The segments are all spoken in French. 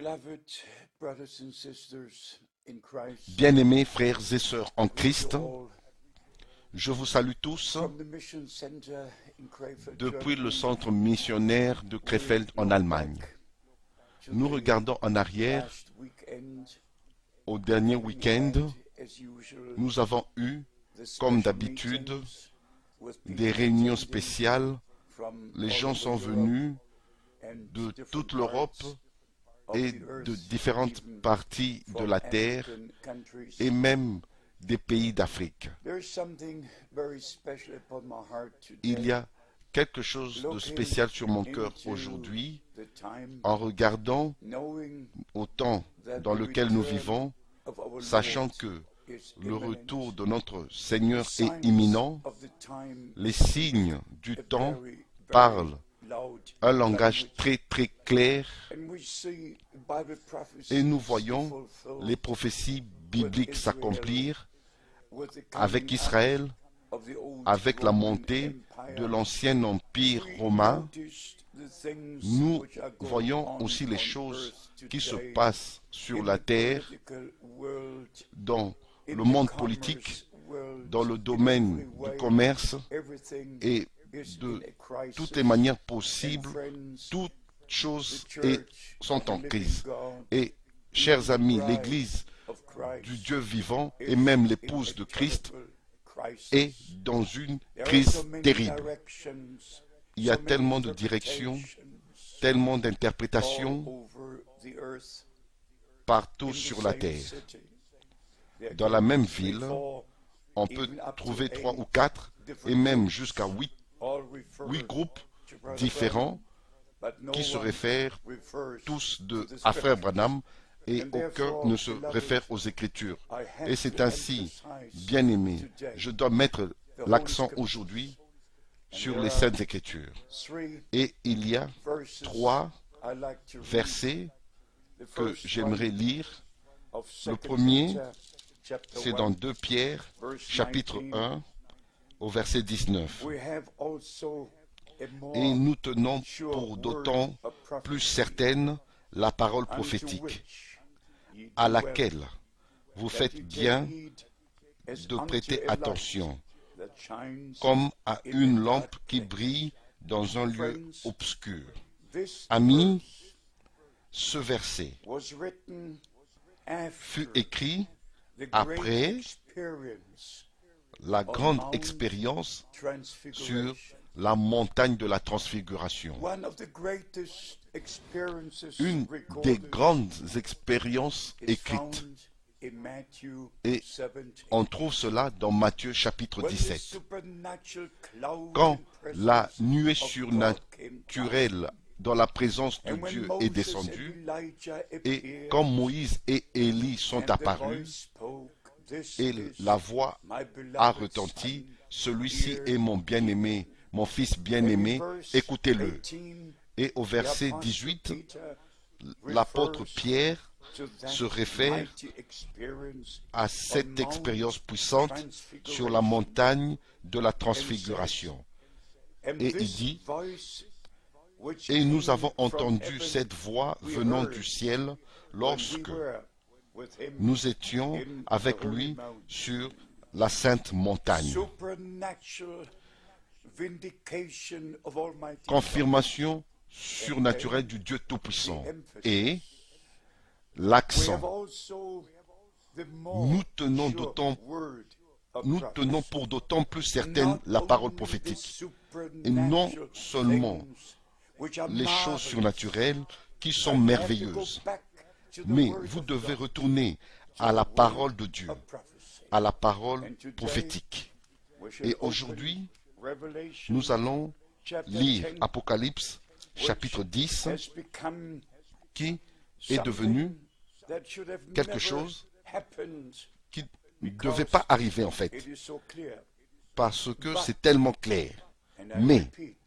Beloved brothers and sisters in Christ, Bien-aimés frères et sœurs en I greet Christ, you all je vous salue tous from the mission center in Krefeld, depuis le Germany. centre missionnaire de Krefeld en We look Allemagne. back to Nous the regardons en arrière last weekend, au dernier having week-end. had, as usual, Nous avons eu, the comme special d'habitude, meetings with des people réunions attending spéciales. from Les all gens over sont Europe venus and de different toute l'Europe parts of et the earth, de différentes even parties de from la terre African countries. et même des pays d'Afrique. There is something very special upon my heart Il y today. a quelque chose de spécial sur mon cœur aujourd'hui The time, en regardant knowing au temps that dans the lequel nous return vivons, of our sachant Lord que is le imminent. retour de notre Seigneur The est signs imminent. of the time Les signes du are temps very parlent loud un langage language. très très clair And we see Bible prophecies et nous voyons fulfilled les prophéties bibliques s'accomplir with the avec coming Israël, out of the old avec la Roman montée Empire. de l'ancien empire We romain. noticed the things Nous which are going voyons on aussi les on choses earth qui se today passent sur in la the terre, political world, dans in le the monde commerce politique, world, dans le in domaine every du way. commerce Everything et is de in a crisis. toutes les manières And possibles. friends, Toutes the choses church sont of en the living crise. God, Et, chers amis, bride l'Église of Christ, du Dieu vivant is et même in l'épouse a de Christ terrible crisis. est dans une There are crise so many terrible. directions, Il y a so many tellement de directions, interpretations tellement all d'interprétations over the earth, partout in the sur la same terre. city. There Dans can la be même 3, ville, 4, on peut even up to trouver 3 ou 8 4 et different même groups, jusqu'à 8 all refer groupes to Brother différents Branham, but no qui se one réfèrent refers tous to the à Frère scriptures. Branham et And aucun therefore, ne se beloved, réfère aux Écritures. I have Et c'est to ainsi, emphasize bien-aimé, today je dois mettre the Holy l'accent Scriptures. aujourd'hui And sur there les are Saintes Écritures. 3 Et il y a verses 3 I like to read. versets The que first j'aimerais one lire. of Le 2 premier, Peter, chapter c'est 1, dans 2 Pierre, verse chapitre 19. 1, au verset 19. We have also a more Et nous tenons sure pour word d'autant of plus prophecy, certaine la parole unto prophétique, which ye à do well laquelle vous that faites ye take bien heed as de unto prêter a light attention, that shines comme à in une a lampe dark qui place. brille dans un lieu Friends, obscur. This Amis, verse ce verset was written fut after écrit the great après experience la of grande Mount expérience sur Transfiguration. la montagne de la transfiguration. One of the greatest experiences Une des recorded grandes expériences is écrites. found in Matthew Et 17. on trouve cela dans Matthieu chapitre When the 17. supernatural cloud Quand and la presence nuée of God came surnaturelle down, dans la présence de and when Dieu est Moses and descendue, Elijah et appeared, quand Moïse et Élie sont and the apparus, voice spoke, "This et is la voix my a beloved retenti, son." celui-ci Hear est mon him. bien-aimé, mon fils And in bien-aimé, verse écoutez-le. 18, Et au the verset apostle 18, Peter l'apôtre refers Pierre to that se réfère mighty experience à cette on Mount expérience puissante sur la Transfiguration. montagne de la transfiguration. And Et il this dit, voice which et nous came avons from entendu heaven, cette voix we venant heard du ciel when we lorsque were with him nous étions in the avec holy lui mountain. sur la sainte montagne. Supernatural vindication of Almighty God. Confirmation surnaturelle du Dieu Tout-Puissant. The emphasis. Et We have l'accent. also the more Nous tenons sure d'autant word of Nous prophecy. tenons pour d'autant plus certaine Not la parole only the prophétique. Et non supernatural seulement things which are les choses marvelous, surnaturelles qui sont but you have to go merveilleuses. back to the Mais word vous of devez God, retourner to à the la word parole de Dieu, of prophecy. à la parole And today, prophétique. we shall Et open aujourd'hui, Revelation nous allons chapter lire 10, Apocalypse chapitre which 10, has become qui est devenu something that should have quelque never chose happened qui ne devait pas arriver en fait, it is so clear. parce que c'est tellement clair. And I Mais, repeat,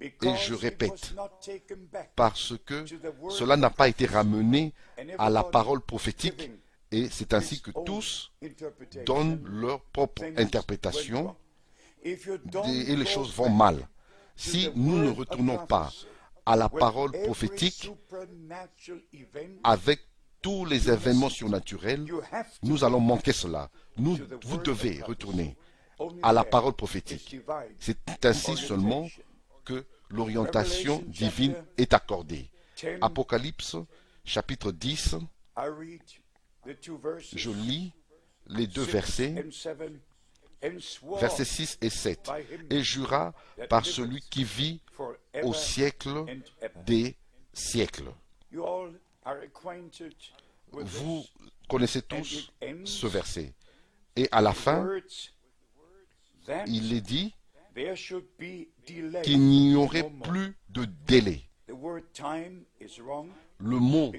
et because je it répète, was not taken back parce que to the word cela n'a of pas été prophecy, ramené and à la everybody parole prophétique, giving et c'est ainsi his que own tous interpretation, donnent leur propre things interprétation went wrong. If you don't et les go choses vont back mal. to Si the nous ne word of retournons pas prophecy, à la parole prophétique avec tous les événements surnaturels, nous allons manquer cela. Vous devez retourner à la parole prophétique. C'est ainsi seulement que l'orientation divine est accordée. Apocalypse, chapitre 10, je lis les deux versets, versets 6 et 7. Et jura par celui qui vit au siècle des siècles. Vous connaissez tous ce verset. Et à la fin, il est dit qu'il n'y aurait plus de délai. Le mot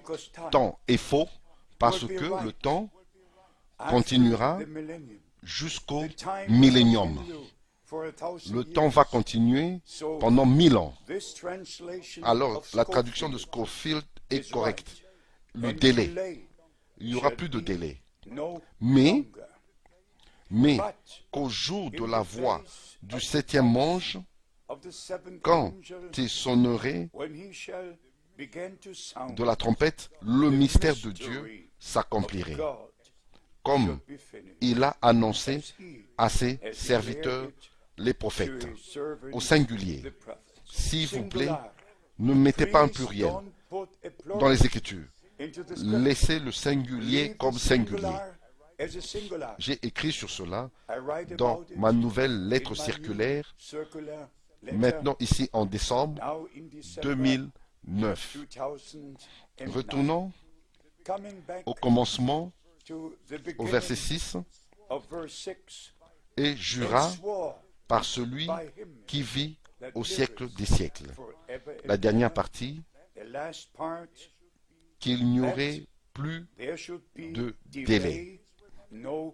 temps est faux parce que le temps continuera jusqu'au millénium. Le temps va continuer pendant 1000 ans. Alors, la traduction de Scofield est correcte. Le délai. Il n'y aura plus de délai. Mais qu'au jour de la voix du septième ange, quand il sonnerait de la trompette, le mystère de Dieu s'accomplirait, comme il a annoncé à ses serviteurs les prophètes, au singulier. S'il vous plaît, ne mettez pas un pluriel dans les Écritures. Laissez le singulier comme singulier. J'ai écrit sur cela dans ma nouvelle lettre circulaire, maintenant ici en décembre 2009. Retournons au commencement, au verset 6, et jura par celui qui vit au siècle des siècles. La dernière partie, qu'il n'y aurait plus de délai.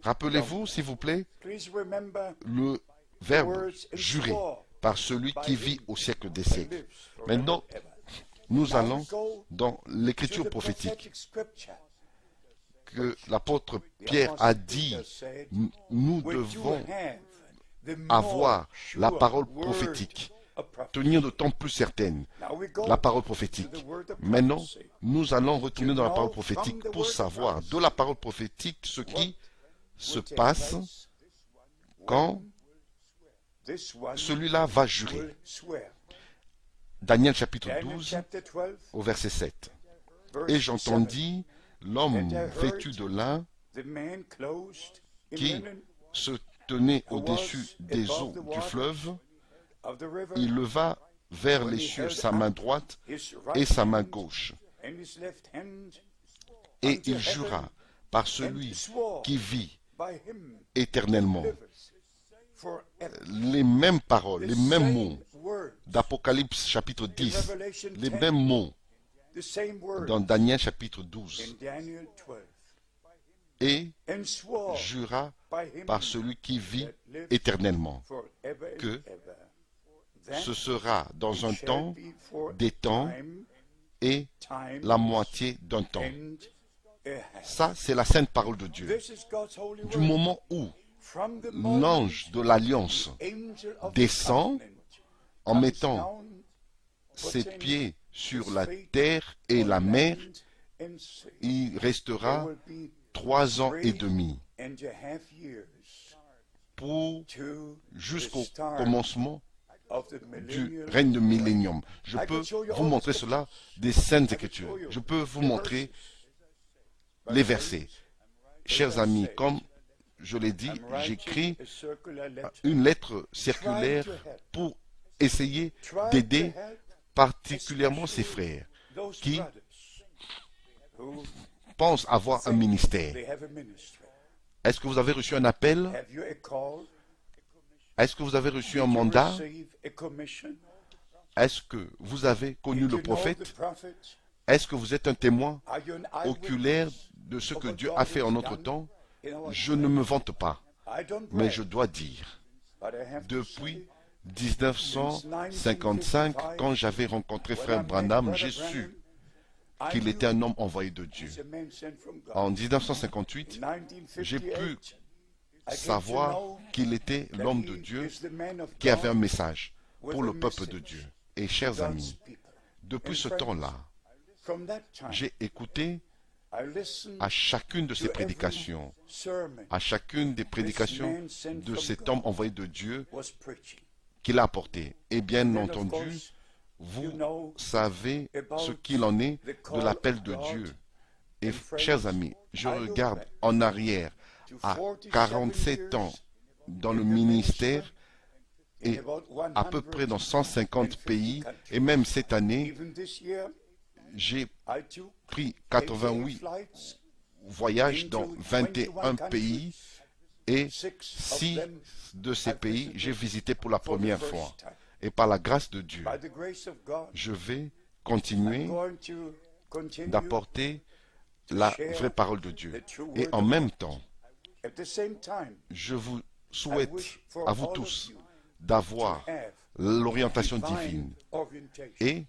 Rappelez-vous, s'il vous plaît, le verbe jurer par celui qui vit au siècle des siècles. Maintenant, nous allons dans l'écriture prophétique que l'apôtre Pierre a dit, nous devons avoir la parole prophétique, tenir de temps plus certaine, la parole prophétique. Maintenant, nous allons retourner dans la parole prophétique pour savoir de la parole prophétique ce qui se passe quand celui-là va jurer. Daniel chapitre 12 au verset 7. Et j'entendis l'homme vêtu de lin qui se tenait au-dessus des eaux du fleuve. Il leva vers les cieux sa main droite et sa main gauche. Et il jura par celui qui vit éternellement. Les mêmes paroles, les mêmes mots d'Apocalypse chapitre 10, les mêmes mots dans Daniel chapitre 12. Et jura par celui qui vit éternellement que ce sera dans un temps, des temps et la moitié d'un temps. Ça, c'est la sainte parole de Dieu. Du moment où l'ange de l'alliance descend en mettant ses pieds sur la terre et la mer, il restera 3 ans et demi pour jusqu'au commencement du règne de millénium. Je peux vous montrer cela des Saintes Écritures. Je peux vous montrer les versets. Chers amis, comme je l'ai dit, j'écris une lettre circulaire pour essayer d'aider particulièrement ces frères qui pensent avoir un ministère. Est-ce que vous avez reçu un appel? Est-ce que vous avez reçu un mandat? Est-ce que vous avez connu le prophète? Est-ce que vous êtes un témoin oculaire de ce que Dieu a fait en notre temps? Je ne me vante pas, mais je dois dire, depuis 1955, quand j'avais rencontré Frère Branham, j'ai su qu'il était un homme envoyé de Dieu. En 1958, j'ai pu savoir qu'il était l'homme de Dieu qui avait un message pour le peuple de Dieu. Et chers amis, Depuis ce temps-là, j'ai écouté à chacune de ces prédications, à chacune des prédications de cet homme envoyé de Dieu qu'il a apporté. Et bien entendu, vous savez ce qu'il en est de l'appel de Dieu. Et chers amis, je regarde en arrière à 47 ans dans le ministère et à peu près dans 150 pays. Et même cette année, j'ai pris 88 voyages dans 21 pays et 6 de ces pays, j'ai visité pour la première fois. Et par la grâce de Dieu, je vais continuer d'apporter la vraie parole de Dieu. Et en même temps, je vous souhaite à vous tous d'avoir l'orientation divine et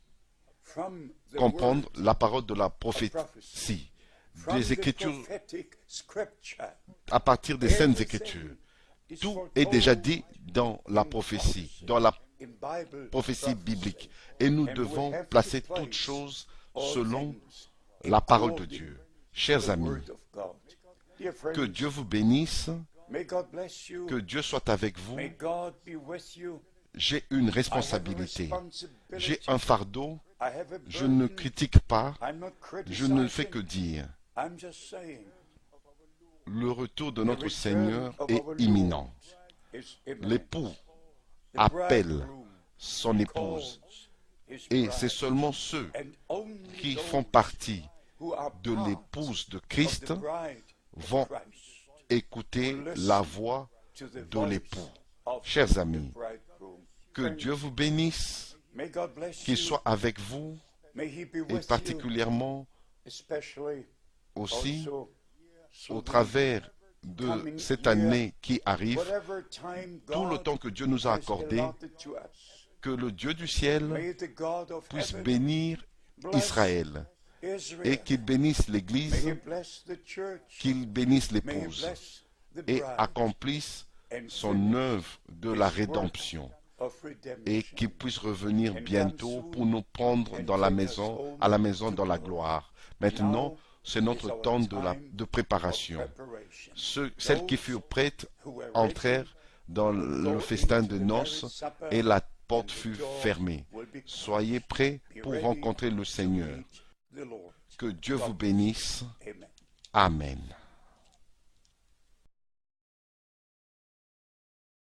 comprendre la parole de la prophétie, des Écritures, à partir des Saintes Écritures. Tout est déjà dit dans la prophétie, dans la prophétie biblique. Et nous devons placer toutes choses selon la parole de Dieu. Chers amis, que Dieu vous bénisse, que Dieu soit avec vous. J'ai une responsabilité, j'ai un fardeau, je ne critique pas, je ne fais que dire. Le retour de notre Seigneur est imminent. L'époux appelle son épouse, et c'est seulement ceux qui font partie de l'épouse de Christ vont écouter la voix de l'époux. Chers amis, que Dieu vous bénisse, qu'il soit avec vous, et particulièrement aussi au travers de cette année qui arrive, tout le temps que Dieu nous a accordé, que le Dieu du ciel puisse bénir Israël et qu'il bénisse l'Église, qu'il bénisse l'épouse et accomplisse son œuvre de la rédemption et qu'il puisse revenir bientôt pour nous prendre dans la maison, à la maison dans la gloire. Maintenant, c'est notre temps de préparation. Celles qui furent prêtes entrèrent dans le festin de noces et la porte fut fermée. Soyez prêts pour rencontrer le Seigneur. Que Dieu vous bénisse. Amen.